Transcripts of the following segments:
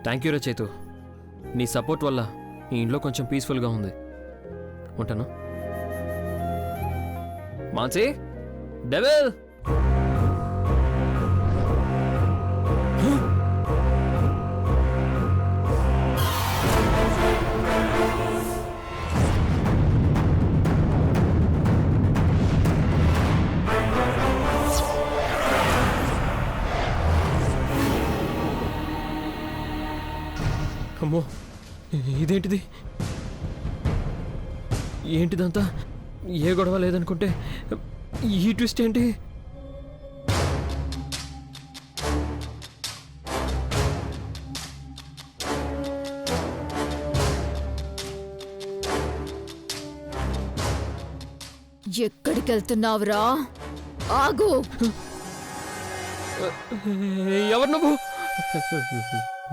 Thank you రా చైతు. నీ support వల్ల ఈ ఇంట్లో కొంచెం పీస్ఫుల్గా ఉంది. ఉంటాను. మాన్సీ, డెవిల్. అమ్మో, ఇదేంటిది? ఏంటిదంతా? ఏ గొడవ లేదనుకుంటే ఈ ట్విస్ట్ ఏంటి? ఎక్కడికి వెళ్తున్నావురా? ఆగు! ఎవరు నువ్వు?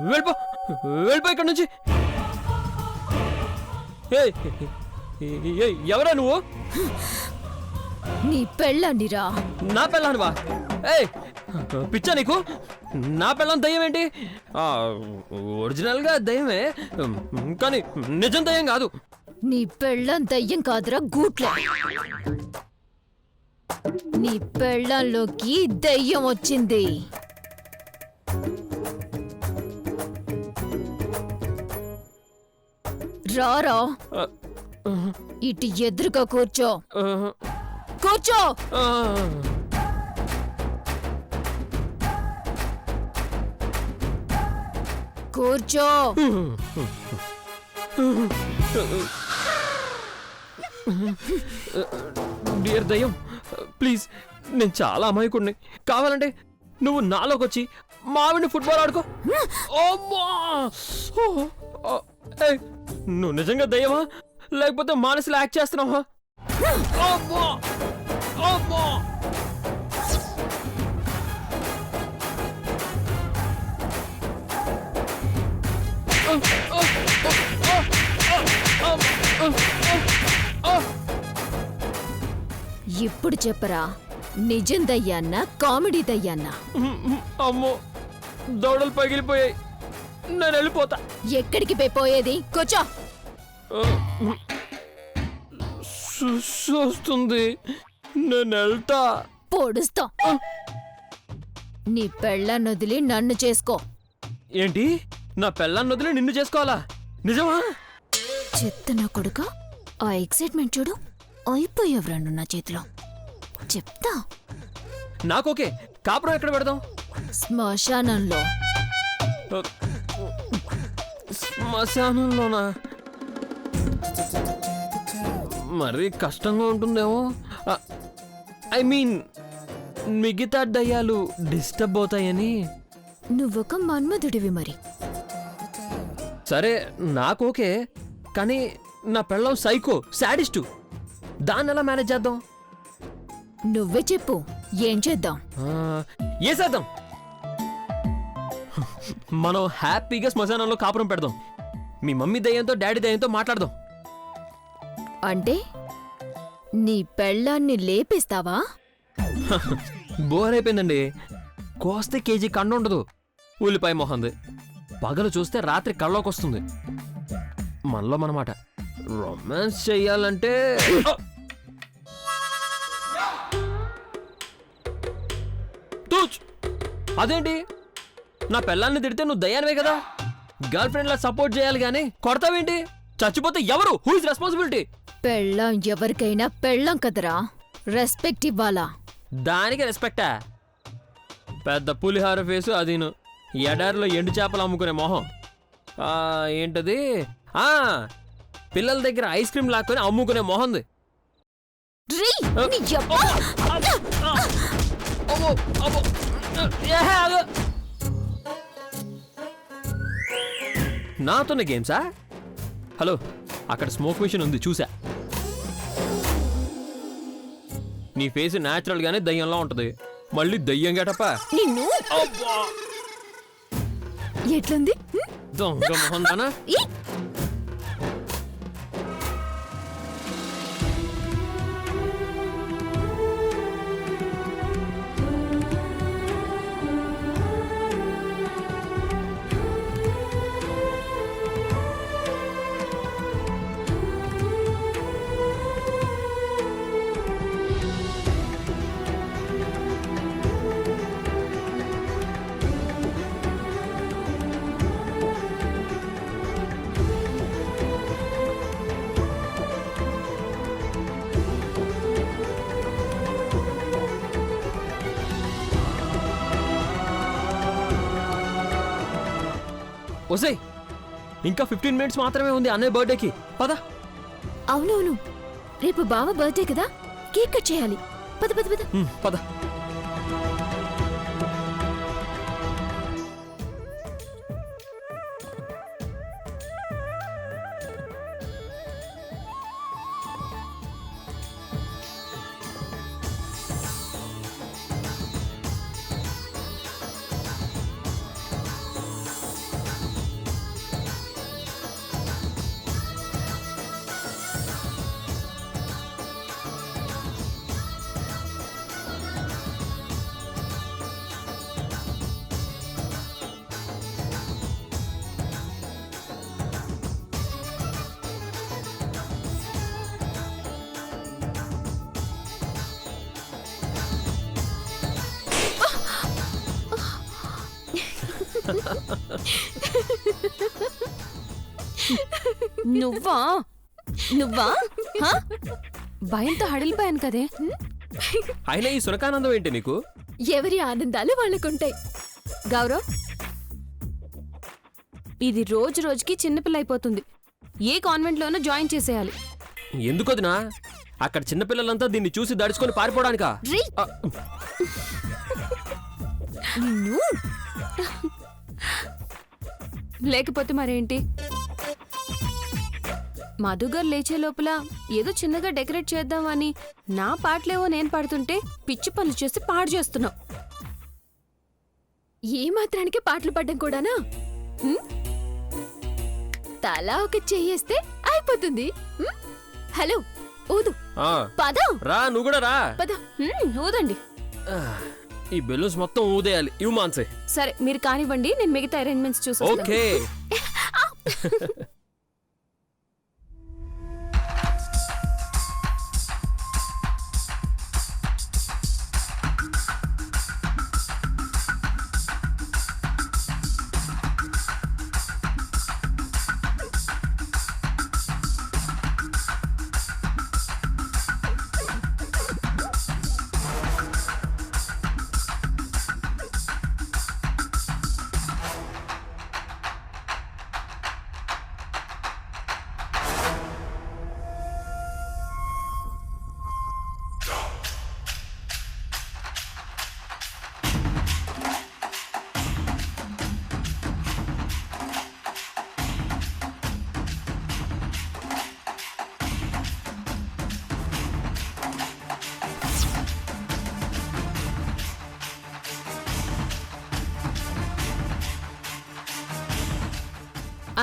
వెళ్ళిపో, వెళ్ళిపో ఇక్కడి నుంచి. ఎవరా నువ్వు? నీ పెళ్ళాన్నిరా. నా పెళ్ళానువా? ఏయ్, పిచ్చా నీకు? నా పెళ్ళం దయ్యం ఏంటి? ఒరిజినల్గా దయ్యమే, కానీ నిజం దయ్యం కాదు. నీ పెళ్ళం దయ్యం కాదురా, గూట్ల. నీ పెళ్ళంలోకి దయ్యం వచ్చింది. రారా, ఇటు ఎదురుగా కూర్చో. కూర్చో. కూర్చో. డియర్ దయ్యం, ప్లీజ్, నేను చాలా అమాయకుడిని. కావాలంటే నువ్వు నాలోకి వచ్చి మావిని ఫుట్బాల్ ఆడుకో. నువ్వు నిజంగా దయ్యమా లేకపోతే మానసిలో యాక్ట్ చేస్తున్నావా? ఇప్పుడు చెప్పరా, నిజం దయ్యాన్నా కామెడీ దయ్యాన్నా? అమ్మో, దౌడలు పగిలిపోయాయి. నేను వెళ్ళిపోతా. ఎక్కడికి పోయేది? కూర్చో. వస్తుంది, నేను వెళ్తా. పొడుస్తా. నీ పెళ్ళాన్ని వదిలి నన్ను చేసుకో. ఏంటి? నా పెళ్ళాన్ని వదిలి నిన్ను చేసుకోవాలా? నిజమా? చెత్త నా కొడుక, ఆ ఎక్సైట్మెంట్ చూడు. అయిపోయావురా నా చేతిలో. చెప్తా. నాకోకే. కాపురం ఎక్కడ పెడదాం? శ్మశానంలో. శ్మశానంలోనా? మరీ కష్టంగా ఉంటుందేమో. ఐ మీన్, మిగతా దయ్యాలు డిస్టర్బ్ అవుతాయని. నువ్వొక మన్మధుడివి మరి. సరే, నాకోకే, కానీ నా పెళ్ళం సైకో, శాడిస్టు. దాన్ని ఎలా మేనేజ్ చేద్దాం? నువ్వే చెప్పు, ఏం చేద్దాం? ఏ చేద్దాం? మనం హ్యాపీగా శ్మశానంలో కాపురం పెడదాం. మీ మమ్మీ దయ్యంతో డాడీ దయ్యంతో మాట్లాడదాం. అంటే నీ పెళ్ళాన్ని లేపిస్తావా? బోర్ అయిపోయిందండి. కోస్తే కేజీ కండ ఉండదు. ఉల్లిపాయ మొహంది. పగలు చూస్తే రాత్రి కళ్ళలోకి వస్తుంది. మనలో మనమాట. రొమాన్స్ చెయ్యాలంటే అదేంటి? నా పెళ్ళాన్ని తిడితే నువ్వు దయ్యానివే కదా, గర్ల్ ఫ్రెండ్ లా సపోర్ట్ చేయాలి గానీ కొడతావేంటి? చచ్చిపోతే ఎవరు? Who is responsibility? పెళ్ళాం ఎవరికైనా పెళ్ళాం కదరా, రెస్పెక్ట్ ఇవ్వాలా. దానికి రెస్పెక్టా? పెద్ద పులిహార ఫేసు అదీను. ఎడారిలో ఎండు చేపలు అమ్ముకునే మొహం. ఏంటది? పిల్లల దగ్గర ఐస్ క్రీమ్ లాక్కొని అమ్ముకునే మొహంది. నాతోనే గేమ్సా? హలో, అక్కడ స్మోక్ మిషన్ ఉంది, చూసా. నీ ఫేస్ న్యాచురల్ గానే దయ్యంలా ఉంటది, మళ్ళీ దయ్యం గేటప్పా. ఎట్లుంది? దొంగ మొహం దానా? ఒసేయ్ ఇంకా 15 మినిట్స్ మాత్రమే ఉంది అన్నయ్య బర్త్డేకి. పద. అవునవును, రేపు బావ బర్త్డే కదా, కేక్ కట్ చేయాలి. పద పద పద. పద. నువ్వా నువ్వా హా? భయంతో హడిలిపోయాను కదే. అయినా ఈ సునకానందం ఏంటి నీకు? ఎవరి ఆనందాలు వాళ్ళకుంటాయి. గౌరవ్, ఇది రోజు రోజుకి చిన్నపిల్ల అయిపోతుంది. ఏ కాన్వెంట్లోనూ జాయిన్ చేసేయాలి. ఎందుకొదినా? అక్కడ చిన్నపిల్లలంతా దీన్ని చూసి దడుచుకొని పారిపోవడానికా? రేయ్! ఆ, నిన్ను లేకపోతే మరేంటి? మధుగర్ లేచే లోపల ఏదో చిన్నగా డెకరేట్ చేద్దామని నా పాటలేవో నేను పాడుతుంటే పిచ్చి పనులు చేసి పాడు చేస్తున్నావు. ఏ మాత్రానికి పాటలు పాడడం కూడానా? తలా ఒక చెయ్యేస్తే అయిపోతుంది. హలో, ఊదు. ఆ, పద రా నువ్వు కూడా రా. పద. ఊదండి. ఈ బెలూన్స్ మొత్తం ఊదేయాలి. ఇవి మాన్సే. సరే, మీరు కానివ్వండి, నేను మిగతా అరేంజ్మెంట్స్ చూసి ఓకే.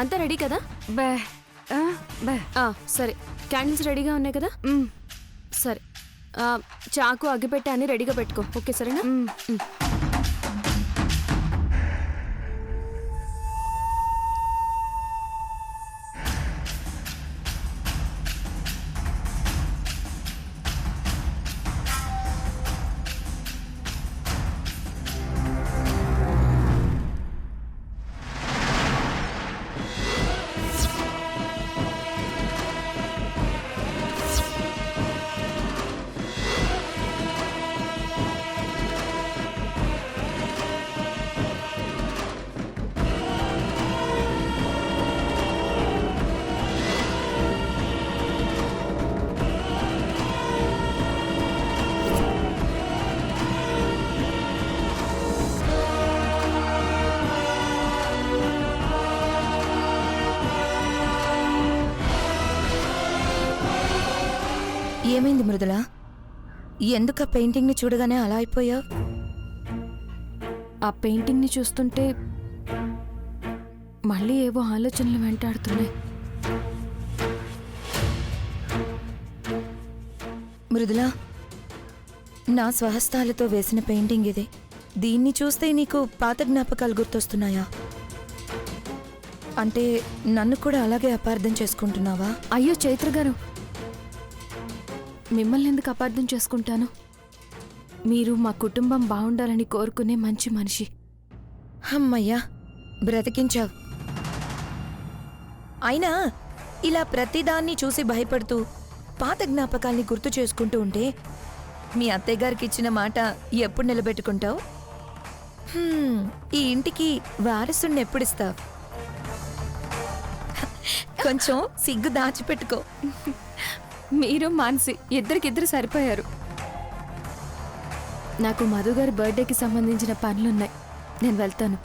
అంతా రెడీ కదా? సరే, క్యాండిల్స్ రెడీగా ఉన్నాయి కదా? సరే, చాకు అగ్గిపెట్టి అన్ని రెడీగా పెట్టుకో. ఓకే, సరేనా? ఏమైంది మృదుల? ఎందుకు ఆ పెయింటింగ్ని చూడగానే అలా అయిపోయావు? ఆ పెయింటింగ్ని చూస్తుంటే మళ్ళీ ఏవో ఆలోచనలు వెంటాడుతున్నాయి. మృదుల, నా స్వహస్తాలతో వేసిన పెయింటింగ్ ఇది. దీన్ని చూస్తే నీకు పాత జ్ఞాపకాలు గుర్తొస్తున్నాయా? అంటే నన్ను కూడా అలాగే అపార్థం చేసుకుంటున్నావా? అయ్యో చైత్ర గారు, మిమ్మల్ని ఎందుకు అపార్థం చేసుకుంటాను? మీరు మా కుటుంబం బాగుండాలని కోరుకునే మంచి మనిషి. అమ్మయ్యా, బ్రతికించావు. అయినా ఇలా ప్రతిదాన్ని చూసి భయపడుతూ పాత జ్ఞాపకాల్ని గుర్తు చేసుకుంటూ ఉంటే మీ అత్తయ్యగారికి ఇచ్చిన మాట ఎప్పుడు నిలబెట్టుకుంటావు? ఈ ఇంటికి వారసుణ్ణి ఎప్పుడిస్తావు? కొంచెం సిగ్గు దాచిపెట్టుకో. మీరు మాన్సి ఇద్దరికిద్దరు సరిపోయారు. నాకు మధు గారి బర్త్డేకి సంబంధించిన పనులున్నాయి, నేను వెళ్తాను.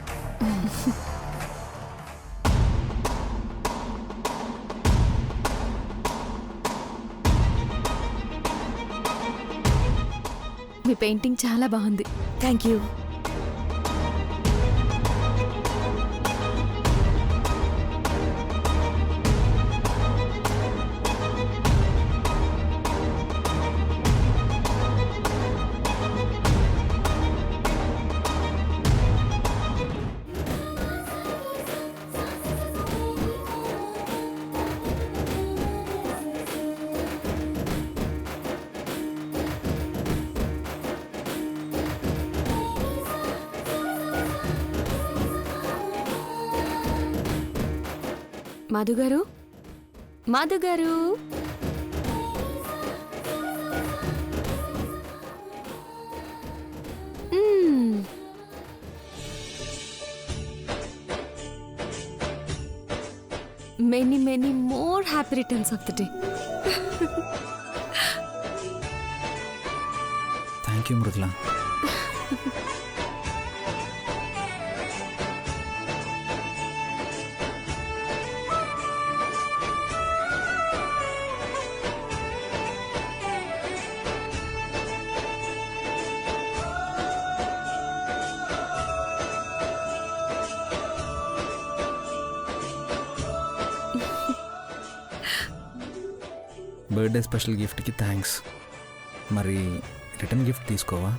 మీ పెయింటింగ్ చాలా బాగుంది. Thank you. మధు గారు, మధు గారు, many many more happy returns of the day. Thank you Mrudula. Birthday special గిఫ్ట్కి థ్యాంక్స్. మరి రిటర్న్ గిఫ్ట్ తీసుకోవా?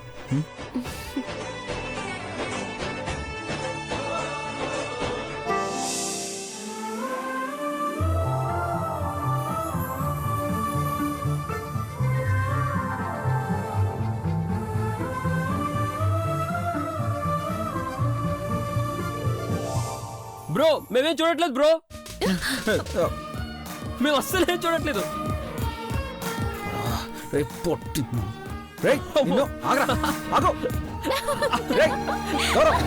బ్రో మేమేం చూడట్లేదు బ్రో, మేము అస్సలు ఏం చూడట్లేదు. పొట్టి రేయ్, నిన్ను ఆగరా, ఆగు. రేయ్, Gaurav.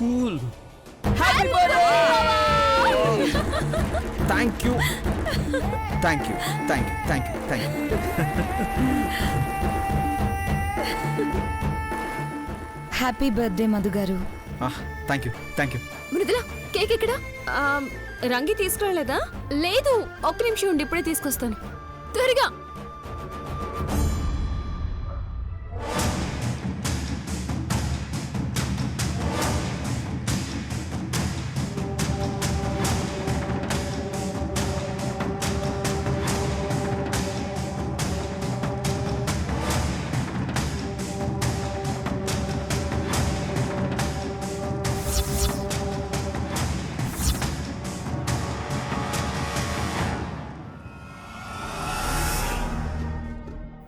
Cool. Thank you, thank you, thank you, thank you, thank you. Happy birthday Madhu గారు. Thank you, thank you. Mrudula, cake ఎక్కడ? రంగి తీసుకురాలేదా? లేదు, ఒక్క నిమిషం ఉండి ఇప్పుడే తీసుకొస్తాను. త్వరగా.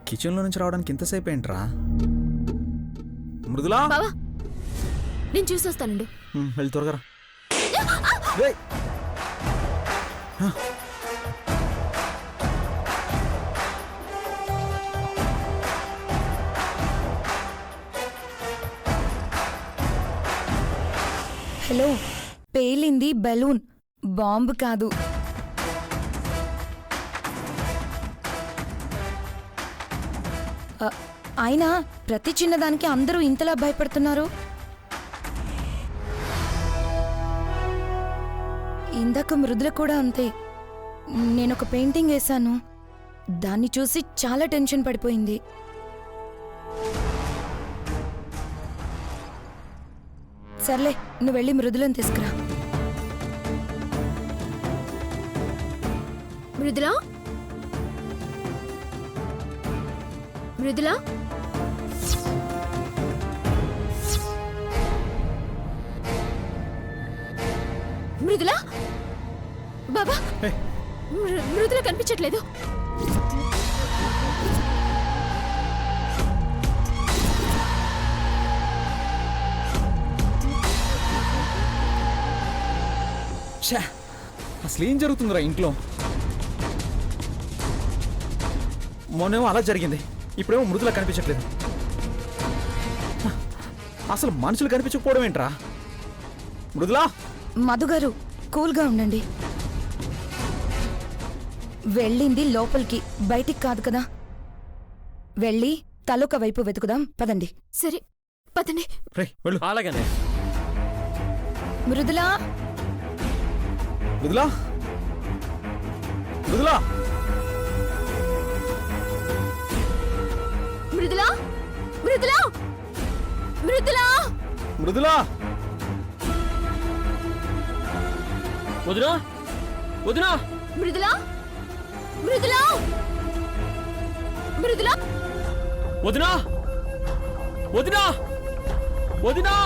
కిచెన్లో నుంచి రావడానికి ఇంతసేపు ఏంట్రా? మృదులా, బావా, నేను చూసొస్తానండు. వెళ్ళి త్వరగా రా. రేయ్. హలో, పేలింది బెలూన్, బాంబు కాదు. అయినా ప్రతి చిన్నదానికి అందరూ ఇంతలా భయపడుతున్నారు. ఇందాక మృదుల కూడా అంతే. నేనొక పెయింటింగ్ వేశాను, దాన్ని చూసి చాలా టెన్షన్ పడిపోయింది. సర్లే, నువ్వు వెళ్ళి మృదులను తీసుకురా. మృదులా, మృదులా, మృదులా, బాబా, మృదుల కనిపించట్లేదు. ఛా, అసలు ఏం జరుగుతుందిరా ఇంట్లో? మొన్నేమో అలా జరిగింది, ఇప్పుడేమో మృదుల కనిపించట్లేదు. అసలు మనుషులు కనిపించకపోవడం ఏంట్రా? మృదులా, మధుగారు కూల్గా ఉండండి. వెళ్ళింది లోపలికి, బయటికి కాదు కదా. వెళ్ళి తలొక వైపు వెతుకుదాం పదండి. సరే పదండి. రే వెళ్ళు. అలాగనే. మృదులా, మృదులా, మృదులా, మృదులా, మృదులా, మృదులా. మృదులా, వదినా, వదినా, మృదులా, మృదులా, మృదులా. వదినా, వదినా, వదినా.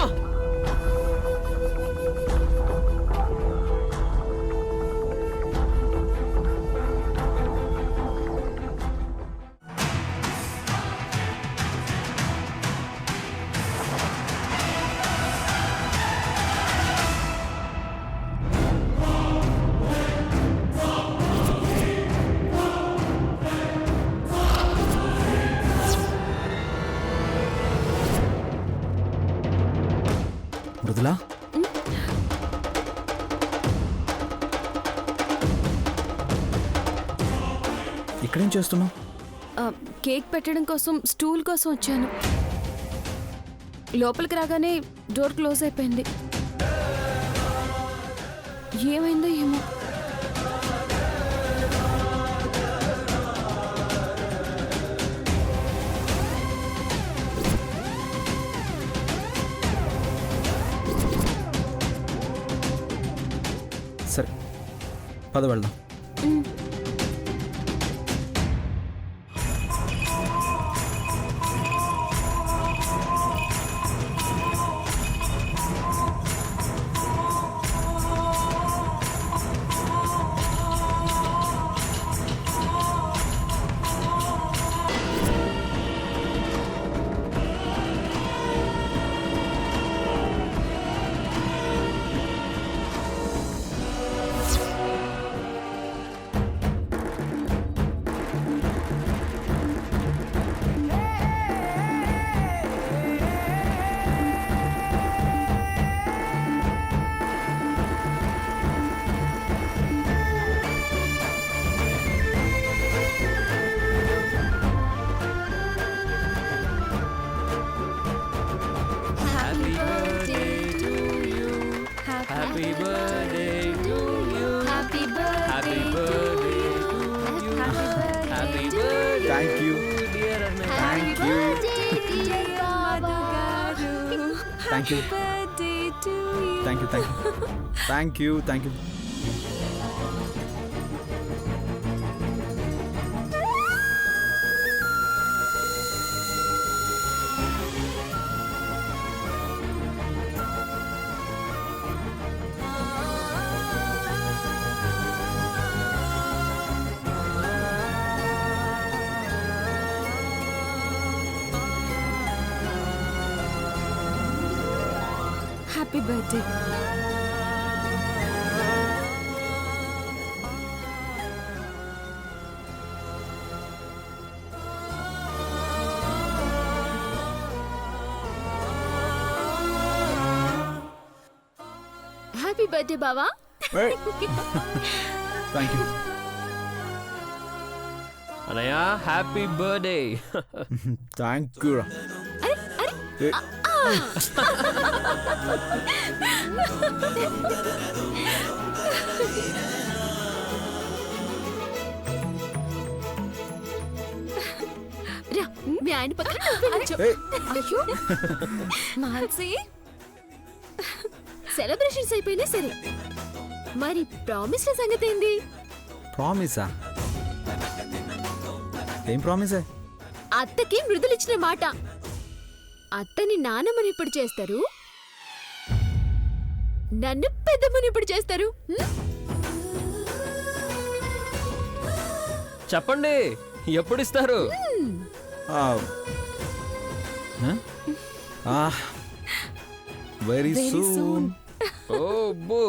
మృదులా, ఇక్కడేం చేస్తున్నావు? కేక్ పెట్టడం కోసం స్టూల్ కోసం వచ్చాను. లోపలికి రాగానే డోర్ క్లోజ్ అయిపోయింది. ఏమైందో ఏమో. సరే పద వెళ్దాం. Happy birthday to you. Happy Happy birthday to you. Happy birthday. Thank you. Dear Arnab. Thank you. Thank you. Thank you. Thank you. Thank you. Happy birthday. Happy birthday బావా. Hey. Thank you. అనయ్య happy birthday. Thank you. Hey. రా, మీ ఆయన పక్కన నువ్వు నిల్చో. Hey. అయ్యో మాల్సి, celebrations అయిపోయినా సరే, మరి ప్రామిస్ సంగతి ఏంది? ప్రామిసా? ఏం ప్రామిసే? అత్తకి మృదులిచ్చిన మాట. అత్తని నానమ్మని ఎప్పుడు చేస్తారు, నన్ను పెద్దమ్మని ఎప్పుడు చేస్తారు? చెప్పండి, ఎప్పుడు ఇస్తారు? Very Very soon. soon. ఓ బో.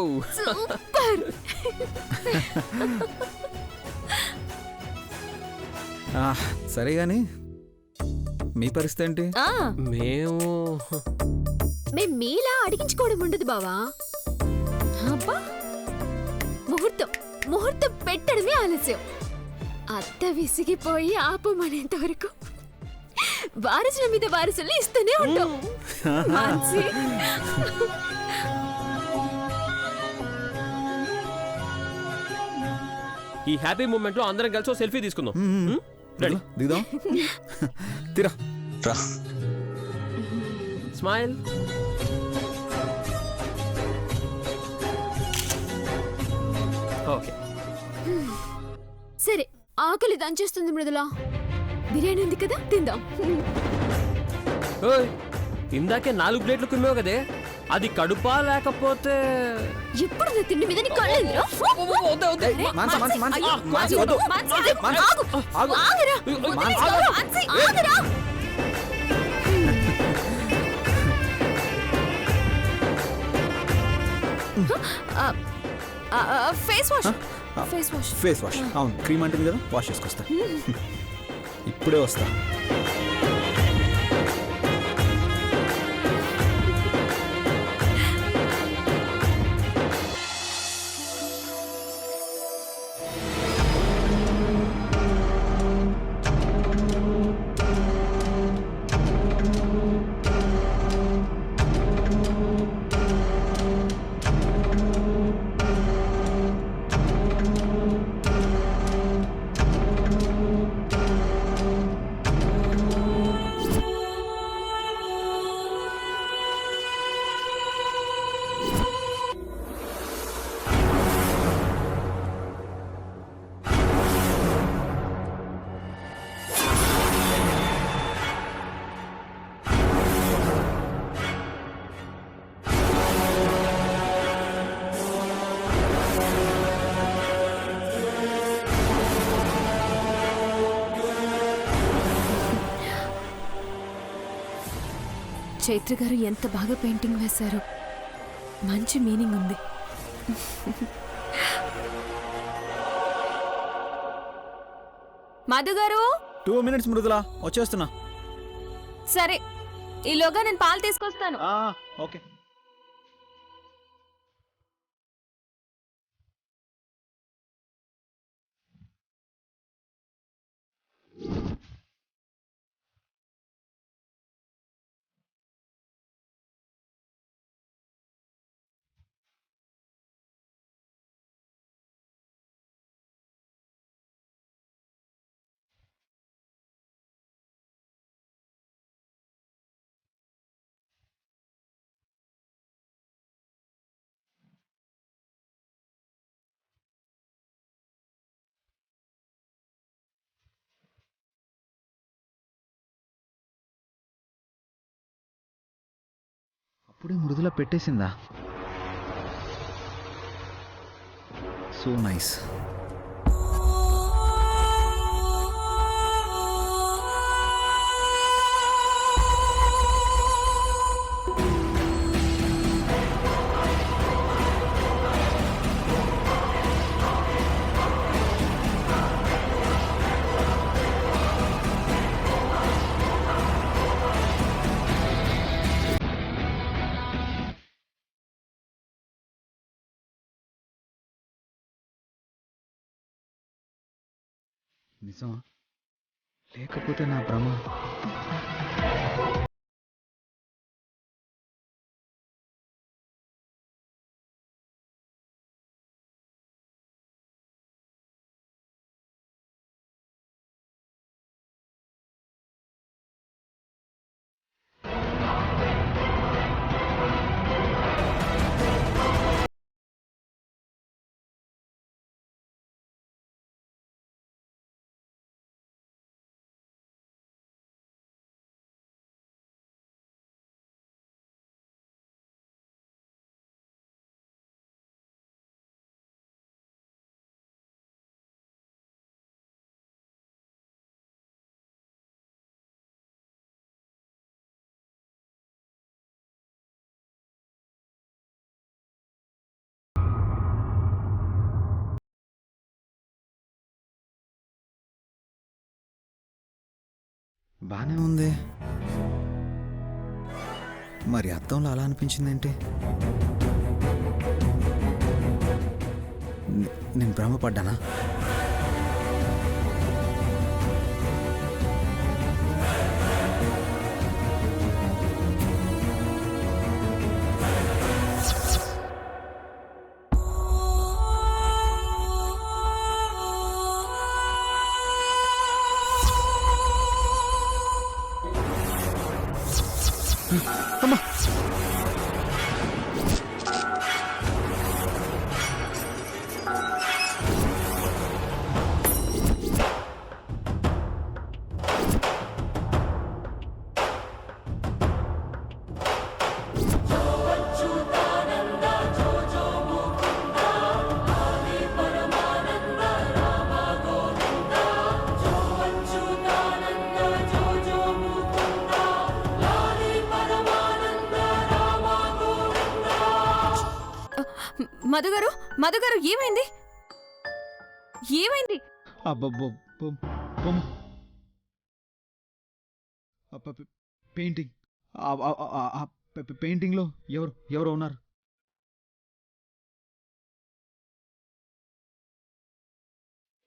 సరే గాని మీ పరిస్థితి ఏంటి? మేము మేం మీలా అడిగించుకోవడం ఉండదు బావా. అబ్బా, ముహూర్తం ముహూర్తం పెట్టడమే ఆలస్యం. అత్త విసిగిపోయి ఆపమనేంత వరకు వారసుల మీద వారసులు ఇస్తూనే ఉంటాం. మాన్సి. ఈ హ్యాపీ మూమెంట్ లో అందరం కలిసి ఒక సెల్ఫీ తీసుకుందాం. రెడీ? దిగుదాం. తీరా రా. స్మైల్. ఓకే. సరే, ఆకలి దంచేస్తుంది మృదులా. బిర్యానీ ఉంది కదా, తిందాం. ఓయ్, ఇందాకే 4 ప్లేట్లు కుమ్మావు కదే, అది కడుపా లేకపోతే? ఎప్పుడు నా తిండి మీద నీ కళ్ళెందులో? మాన్సి, మాన్సి, మాన్సి. అయ్యో, మాన్సి, వద్దు. మాన్సి, మాన్సి, ఆగు. ఆగు. ఆగురా. మాన్సి, మాన్సి, ఆగురా. Face wash face wash. Face wash. అవును, క్రీమ్ అంటుంది కదా, వాష్ చేసుకొస్తా. ఇప్పుడే వస్తా. చైత్ర గారు ఎంత బాగా పెయింటింగ్ వేశారు. మంచి మీనింగ్ ఉంది. మధు గారు, 2 minutes మృదులా, వచ్చేస్తున్నా. సరే, ఈలోగా నేను పాలు తీసుకొస్తాను. ఓకే. అప్పుడే మృదుల పెట్టేసిందా? So nice. నిజమా? లేకపోతే నా భ్రమ? బాగానే ఉంది. మరి అద్దంలో అలా అనిపించిందేంటి? నేను భ్రమపడ్డానా? అమ్మా! మధుగారు ఏమైంది? ఏమైంది? పెయింటింగ్ పెయింటింగ్లో ఎవరు ఉన్నారు?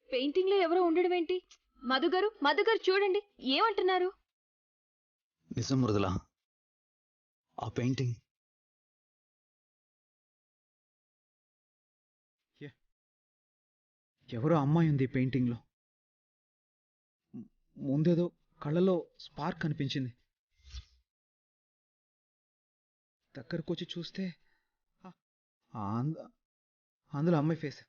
పెయింటింగ్ లో ఎవరో ఉండడం ఏంటి? మధుగారు చూడండి, ఏమంటున్నారు? నిజం మృదుల, ఆ పెయింటింగ్ ఎవరో అమ్మాయి ఉంది పెయింటింగ్లో. ముందేదో కళ్ళలో స్పార్క్ కనిపించింది. దగ్గరకు వచ్చి చూస్తే అందులో అమ్మాయి ఫేస్.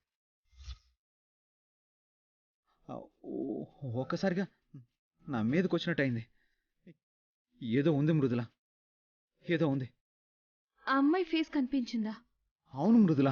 ఒక్కసారిగా నా మీదకి వచ్చినట్టు అయింది. ఏదో ఉంది మృదుల, ఏదో ఉంది. ఆ అమ్మాయి ఫేస్ కనిపించిందా? అవును మృదుల.